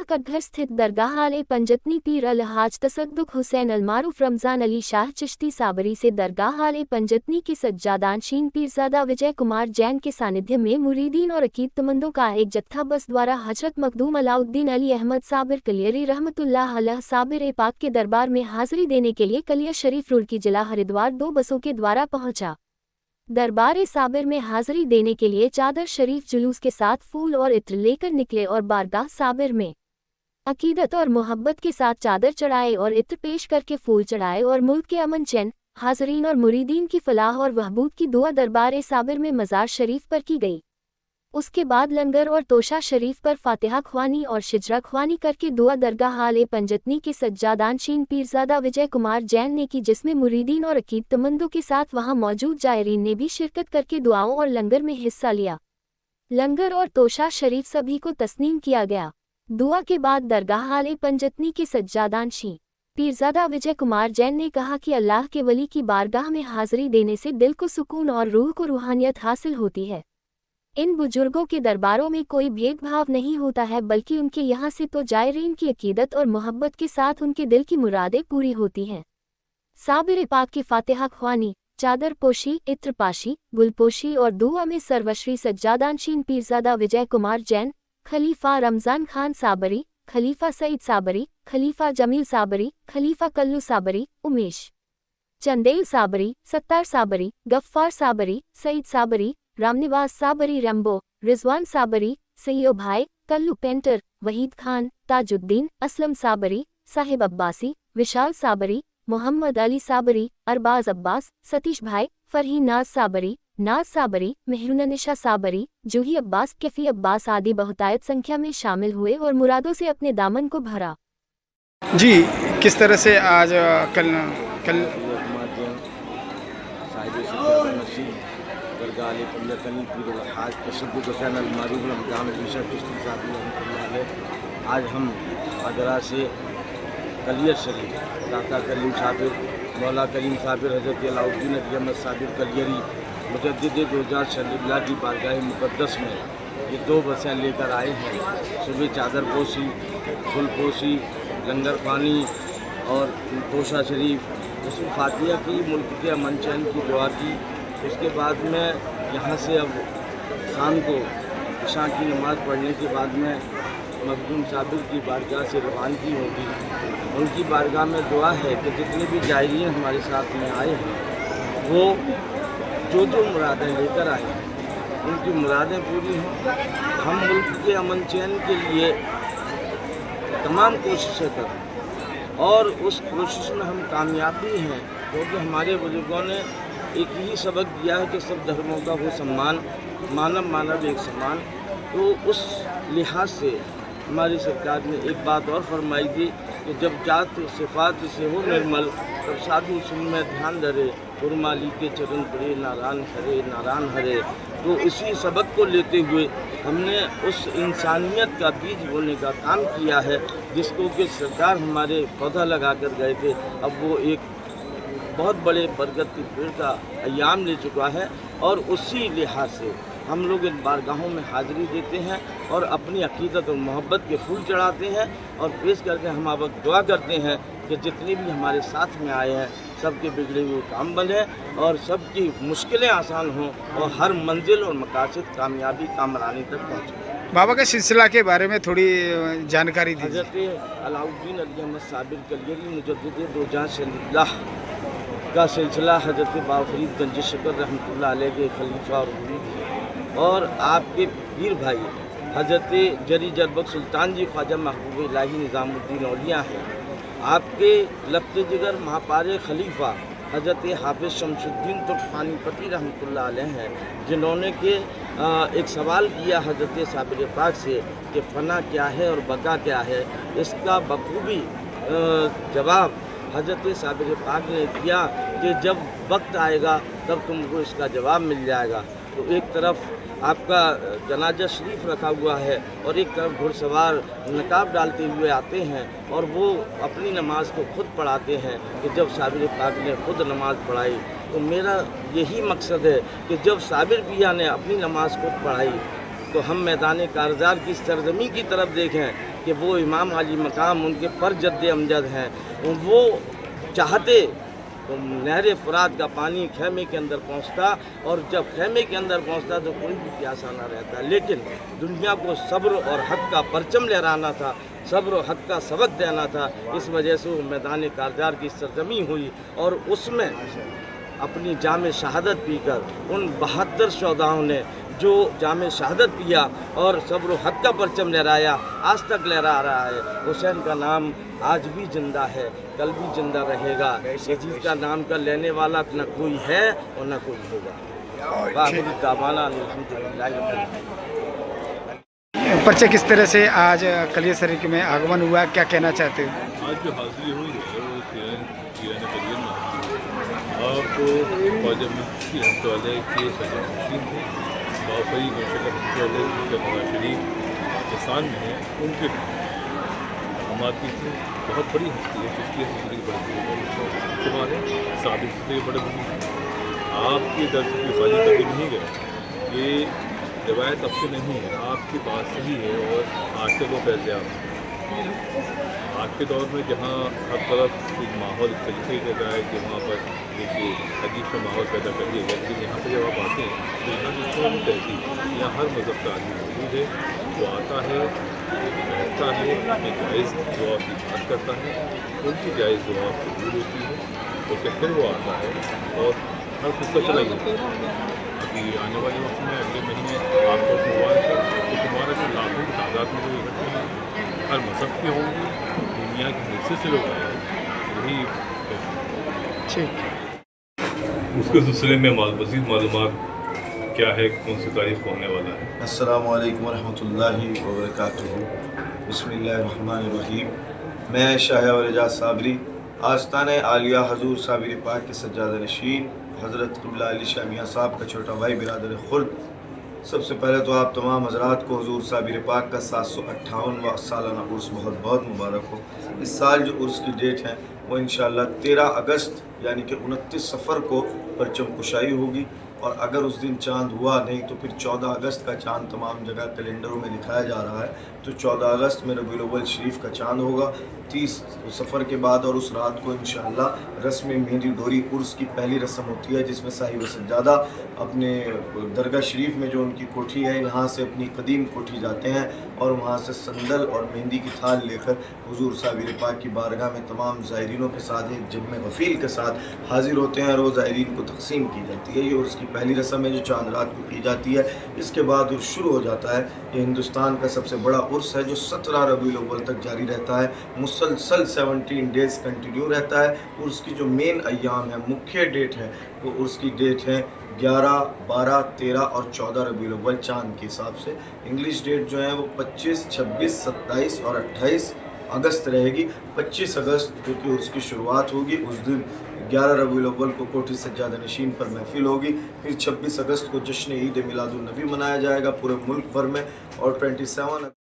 कटघर स्थित दरगाह आले पंजतनी पीर अल हाज तसद्दुक हुसैन अलमारूफ रमजान अली शाह चिश्ती साबरी से दरगाह आले पंजतनी के सज्जादानशीन पीरजादा विजय कुमार जैन के सानिध्य में मुरीदीन और अकीदतमंदों का एक जत्था बस द्वारा हजरत मखदूम अलाउद्दीन अली अहमद साबिर कलियरी रहमतुल्लाह अलैह साबिर पाक के दरबार में हाजिरी देने के लिए कलिया शरीफ रुड़की जिला हरिद्वार 2 बसों के द्वारा पहुंचा। दरबार साबिर में हाजिरी देने के लिए चादर शरीफ जुलूस के साथ फूल और इत्र लेकर निकले और बारगाह साबिर में अकीदत और मोहब्बत के साथ चादर चढ़ाए और इत्र पेश करके फूल चढ़ाए और मुल्क के अमन चैन, हाजरीन और मुरीदीन की फलाह और वहबूद की दुआ दरबार साबिर में मज़ार शरीफ पर की गई। उसके बाद लंगर और तोशा शरीफ पर फातिहा ख्वानी और शिजरा ख्वानी करके दुआ दरगाह आले पंजतनी के सज्जादानशीन पीरजादा विजय कुमार जैन ने की, जिसमें मुरीदीन और अकीदतमंदों के साथ वहां मौजूद जायरीन ने भी शिरकत करके दुआओं और लंगर में हिस्सा लिया। लंगर और तोशा शरीफ सभी को तस्नीम किया गया। दुआ के बाद दरगाह आले पंजतनी के सज्जादानशीन पीरजादा विजय कुमार जैन ने कहा कि अल्लाह के वली की बारगाह में हाजिरी देने से दिल को सुकून और रूह को रूहानियत हासिल होती है। इन बुजुर्गों के दरबारों में कोई भेदभाव नहीं होता है, बल्कि उनके यहाँ से तो जायरीन की अकीदत और मोहब्बत के साथ उनके दिल की मुरादें पूरी होती हैं। साबिर पाक की फातिहा ख्वानी, चादर पोशी, इत्र पाशी, गुलपोशी और दुआ में सर्वश्री सज्जादानशीन पीरजादा विजय कुमार जैन, खलीफा रमजान खान साबरी, खलीफा सईद साबरी, खलीफा जमील साबरी, खलीफा कल्लू साबरी, उमेश चंदेल साबरी, सत्तार साबरी, गफ्फार साबरी, सईद साबरी, रामनिवास साबरी, रंबो रिजवान साबरी, सैयो भाई, कल्लू पेंटर, वहीद खान, ताजुद्दीन, असलम साबरी, साहिब अब्बासी, विशाल साबरी, मोहम्मद अली साबरी, अरबाज अब्बास, सतीश भाई, फरही नाज साबरी, मेहरुनिशा साबरी, जूही अब्बास, कैफी अब्बास आदि बहुतायत संख्या में शामिल हुए और मुरादों से अपने दामन को भरा। जी, किस तरह से आज कल दरगाह आले पंजतनी पीर अल हाज तसद्दुक हुसैन अलमारूफ रमजान अली शाह चिश्ती साबरी रहमतुल्लाह अलैह आज हम आगरा से कलिया शरीफ दाता करीम साबिर मौला करीम साबिर हज़रत अलाउद्दीन अली अहमद साबिर कलियरी मुजद्दिद दो शरील्ला की बारगाह मुक़द्दस में ये 2 बसें लेकर आए हैं। सुबह चादर पोशी, फुल पोशी, लंगर पानी और तोशा शरीफ, उसमें फातिहा की, मुल्क के अमन चैन की दुआ की। उसके बाद में यहाँ से अब शाम को इशा की नमाज़ पढ़ने के बाद में मखदूम साबिर की बारगाह से रवानगी होगी। उनकी बारगाह में दुआ है कि जितने भी जायरीन हमारे साथ में आए हैं वो जो मुरादें लेकर आए हैं उनकी मुरादें पूरी हों। हम मुल्क के अमन चैन के लिए तमाम कोशिशें करें और उस कोशिश में हम कामयाबी हैं, क्योंकि हमारे बुजुर्गों ने एक ही सबक दिया है कि सब धर्मों का हो सम्मान, मानव एक समान। तो उस लिहाज से हमारी सरकार ने एक बात और फरमाई थी कि जब जात सिफात से हो निर्मल तब साधु सुन में ध्यान धरे, गुरमाली के चरण पड़े नारायण हरे। तो इसी सबक को लेते हुए हमने उस इंसानियत का बीज बोने का काम किया है, जिसको कि सरकार हमारे पौधा लगा कर गए थे। अब वो एक बहुत बड़े बरगद के पेड़ का अयाम ले चुका है और उसी लिहाज से हम लोग इन बारगाहों में हाजिरी देते हैं और अपनी अकीदत और मोहब्बत के फूल चढ़ाते हैं और पेश करके हम अब दुआ करते हैं कि जितने भी हमारे साथ में आए हैं सबके बिगड़े हुए काम बने और सबकी मुश्किलें आसान हों और हर मंजिल और मकासद कामयाबी कामरानी तक पहुँचे। बाबा के सिलसिला के बारे में थोड़ी जानकारी दी। हज़रत अलाउद्दीन अली अहमद साबिर कलियरी मुजद्दिद दो शरील्ला का सिलसिला हज़रत बाफरीद गंज शकर रहमतुल्लाह अलैह के खलीफा और मुरीद हैं और आपके पीर भाई हज़रत जरी जरबक सुल्तान जी ख्वाजा महबूब इलाही निज़ामुद्दीन औलिया हैं। आपके लफ्ते जिगर महापारे खलीफा हज़रत हाफिज़ शमसुद्दीन तुर्कमानी रहमतुल्लाह अलैह हैं, जिन्होंने के एक सवाल किया हज़रत साबिर पाक से कि फ़ना क्या है और बका क्या है। इसका बखूबी जवाब हज़रत साबिर पाक ने दिया कि जब वक्त आएगा तब तुमको इसका जवाब मिल जाएगा। तो एक तरफ आपका जनाजा शरीफ रखा हुआ है और एक तरफ घुड़सवार नकाब डालते हुए आते हैं और वो अपनी नमाज को खुद पढ़ाते हैं कि जब साबिर पाक ने खुद नमाज पढ़ाई। तो मेरा यही मकसद है कि जब साबिर पिया ने अपनी नमाज खुद पढ़ाई تو ہم میدان کارزار کی سرزمین کی طرف دیکھیں کہ وہ امام علی مقام ان کے پر جد امجد ہیں، وہ چاہتے تو نہر فرات کا پانی خیمے کے اندر پہنچتا، اور جب خیمے کے اندر پہنچتا تو کوئی بھی پیاسا نہ رہتا، لیکن دنیا کو صبر اور حق کا پرچم لہرانا تھا، صبر و حق کا سبق دینا تھا، اس وجہ سے وہ میدان کارزار کی سرزمین ہوئی، اور اس میں اپنی جام شہادت پی کر ان 72 شہداؤں نے جو جام شہادت پیا اور صبر و حق کا پرچم لہرایا، آج تک لہرا رہا ہے۔ حسین کا نام آج بھی زندہ ہے، کل بھی زندہ رہے گا، یزید کا نام کا لینے والا نہ کوئی ہے اور نہ کوئی ہوگا۔ باخبر دعوانا الحمدللہ رب العالمین۔ پرچہ کس طرح سے آج کلیہ شریف میں آگمن ہوا، کیا کہنا چاہتے ہیں؟ آج جو حاضری ہوئی ہے وہ کلیہ کلیر میں آپ خواجہ مفتی رحمۃ اللہ کے صدر نشین تھے، باقی نوشہ رحمۃ اللہ کے مزار شریف پاکستان میں ہیں، ان کے ہمات کی تھی، بہت بڑی ہستی ہے، چشتی سلسلے کی بڑی شمار ہے، ثابت سلسلے کے بڑے بڑی۔ آپ کے درس کی خالی کبھی نہیں گئے، یہ روایت اب سے نہیں ہے، آپ کی بات صحیح ہے، اور آج تک وہ فیض یاب۔ آج کے دور میں جہاں ہر طرف ایک ماحول اس طریقے کا ہے کہ وہاں پر ایک عجیب کا ماحول پیدا کر دیا گیا، لیکن یہاں پہ جب آپ آتے ہیں تو یہاں کی قومی تہذیب، یہاں ہر مذہب کا آدمی موجود ہے، وہ آتا ہے، بیٹھتا ہے، اپنے جائز دعا کی بات کرتا ہے، ان کی جائز دعا قبول ہوتی ہے، اس کے پھر وہ آتا ہے اور ہر خود کا چلا جاتا ہے۔ ابھی آنے والے وقت میں اگلے مہینے آپ کو مبارک ہے، تو تمہارا جو لاکھوں کی تعداد میں جو اکٹھے ہیں، ہر مذہب کے ہوں گے، دنیا کے حصے سے لوگ آئے ہیں، یہی ٹھیک۔ اس کے سلسلے میں مزید معلومات کیا ہے، کون سی تاریخ کو ہونے والا ہے؟ السلام علیکم ورحمۃ اللہ وبرکاتہ۔ بسم اللہ الرحمن الرحیم۔ میں شاہ ولی صابری، آستانہ عالیہ حضور صابر پاک کے سجادہ نشین حضرت قبلہ علی شاہ میاں صاحب کا چھوٹا بھائی برادر خرد، سب سے پہلے تو آپ تمام حضرات کو حضور صابر پاک کا 758واں سالانہ عرس بہت بہت مبارک ہو۔ اس سال جو عرس کی ڈیٹ ہے وہ انشاءاللہ 13 اگست یعنی کہ 29 صفر کو پرچم کشائی ہوگی، اور اگر اس دن چاند ہوا نہیں تو پھر 14 اگست کا چاند تمام جگہ کیلنڈروں میں دکھایا جا رہا ہے، تو 14 اگست میں ربیع الاول شریف کا چاند ہوگا 30 صفر کے بعد، اور اس رات کو انشاءاللہ رسم مہندی ڈوری عرس کی پہلی رسم ہوتی ہے، جس میں صاحب سجادہ اپنے درگاہ شریف میں جو ان کی کوٹھی ہے، یہاں سے اپنی قدیم کوٹھی جاتے ہیں، اور وہاں سے سندل اور مہندی کی تھال لے کر حضور صابر پاک کی بارگاہ میں تمام زائرینوں کے ساتھ ایک جم غفیل کے ساتھ حاضر ہوتے ہیں، اور وہ زائرین کو تقسیم کی جاتی ہے۔ یہ عرس کی پہلی رسم ہے جو چاند رات کو کی جاتی ہے۔ اس کے بعد عرس شروع ہو جاتا ہے۔ یہ ہندوستان کا سب سے بڑا عرس ہے جو 17 ربیع الاول تک جاری رہتا ہے، مسلسل 17 ڈیز کنٹینیو رہتا ہے۔ عرس کی جو مین ایام ہے، مکھیہ ڈیٹ ہے، وہ عرس کی ڈیٹ ہے 11، 12، 13 اور 14 ربیع الاول چاند کے حساب سے۔ انگلش ڈیٹ جو ہے وہ 25، 26، 27 اور 28 اگست رہے گی۔ 25 اگست جو کہ عرس کی شروعات ہوگی، اس دن 11 ربیع الاول کو کوٹھی سجادہ نشین پر محفل ہوگی، پھر 26 اگست کو جشن عید میلاد النبی منایا جائے گا پورے ملک بھر میں، اور 27